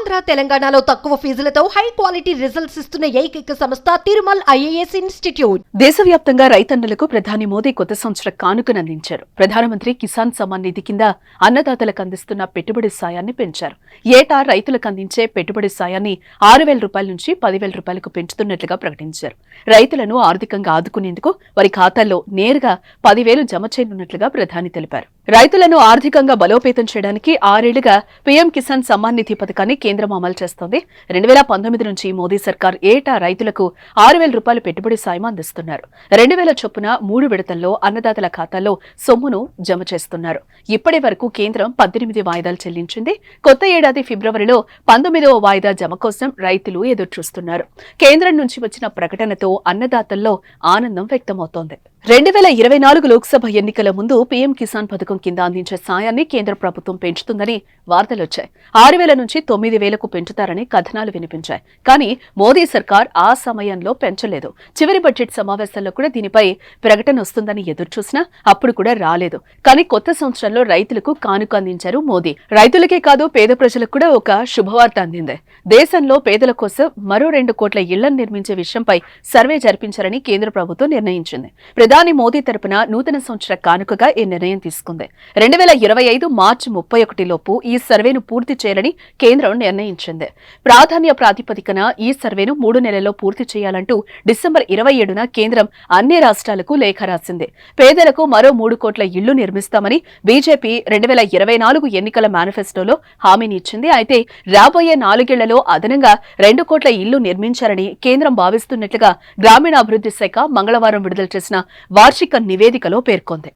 ఆంధ్ర తెలంగాణలో తక్కువ ఫీజులతో high quality results ఇస్తున్న ఏకైక సంస్థ తిరుమల్ ఐఏఎస్ ఇన్స్టిట్యూట్. దేశవ్యాప్తంగా రైతన్నలకు ప్రధాని మోదీ కొత్త సంవత్సర కానుకను అందించారు. ప్రధానమంత్రి కిసాన్ సమ్మాన్ నిధి కింద అన్నదాతలకు అందిస్తున్న పెట్టుబడి సాయాన్ని పెంచారు. ఏటా రైతులకు అందించే పెట్టుబడి సాయాన్ని 6,000 రూపాయల నుంచి 10,000 రూపాయలకు పెంచుతున్నట్లుగా ప్రకటించారు. రైతులను ఆర్థికంగా ఆదుకునేందుకు వారి ఖాతాల్లో నేరుగా 10,000 జమ చేయనున్నట్లుగా ప్రధాని తెలిపారు. రైతులను ఆర్థికంగా బలోపేతం చేయడానికి 6 ఏళ్లుగా పీఎం కిసాన్ సమ్మాన్ నిధి పథకాన్ని కేంద్రం అమలు చేస్తోంది. 2019 నుంచి మోదీ సర్కార్ ఏటా రైతులకు 6,000 రూపాయల పెట్టుబడి సాయం అందిస్తున్నారు. 2,000 చొప్పున 3 విడతల్లో అన్నదాతల ఖాతాల్లో సొమ్మును జమ చేస్తున్నారు. ఇప్పటి వరకు కేంద్రం 18 వాయిదాలు చెల్లించింది. కొత్త ఏడాది ఫిబ్రవరిలో 19వ వాయిదా జమ కోసం రైతులు ఎదురుచూస్తున్నారు. కేంద్రం నుంచి వచ్చిన ప్రకటనతో అన్నదాతల్లో ఆనందం వ్యక్తమవుతోంది. 2024 లోక్సభ ఎన్నికల ముందు పీఎం కిసాన్ పథకం కింద అందించే సాయాన్ని కేంద్ర ప్రభుత్వం పెంచుతుందని వార్తలొచ్చాయి. 6,000 నుంచి 9,000కు పెంచుతారని కథనాలు వినిపించాయి. కానీ మోదీ సర్కార్ ఆ సమయంలో పెంచలేదు. చివరి బడ్జెట్ సమావేశాల్లో కూడా దీనిపై ప్రకటన వస్తుందని ఎదురుచూసినా అప్పుడు కూడా రాలేదు. కానీ కొత్త సంవత్సరంలో రైతులకు కానుక అందించారు మోదీ. రైతులకే కాదు పేద ప్రజలకు కూడా ఒక శుభవార్త అందింది. దేశంలో పేదల కోసం మరో 2 కోట్ల ఇళ్లను నిర్మించే విషయంపై సర్వే జరిపించారని కేంద్ర ప్రభుత్వం నిర్ణయించింది. ప్రధాని మోదీ తరపున నూతన సంవత్సర కానుకగా ఈ నిర్ణయం తీసుకుంది. 2025 మార్చి 31 లోపు ఈ సర్వేను పూర్తి చేయాలని కేంద్రం నిర్ణయించింది. ప్రాధాన్య ప్రాతిపదికన ఈ సర్వేను 3 నెలల్లో పూర్తి చేయాలంటూ డిసెంబర్ 27న కేంద్రం అన్ని రాష్ట్రాలకు లేఖ రాసింది. పేదలకు మరో 3 కోట్ల ఇళ్లు నిర్మిస్తామని బీజేపీ 2024 ఎన్నికల మేనిఫెస్టోలో హామీనిచ్చింది. అయితే రాబోయే 4 ఏళ్లలో అదనంగా 2 కోట్ల ఇళ్లు నిర్మించారని కేంద్రం భావిస్తున్నట్లుగా గ్రామీణాభివృద్ధి శాఖ మంగళవారం విడుదల చేసిన వార్షిక నివేదికలో పేర్కొంది.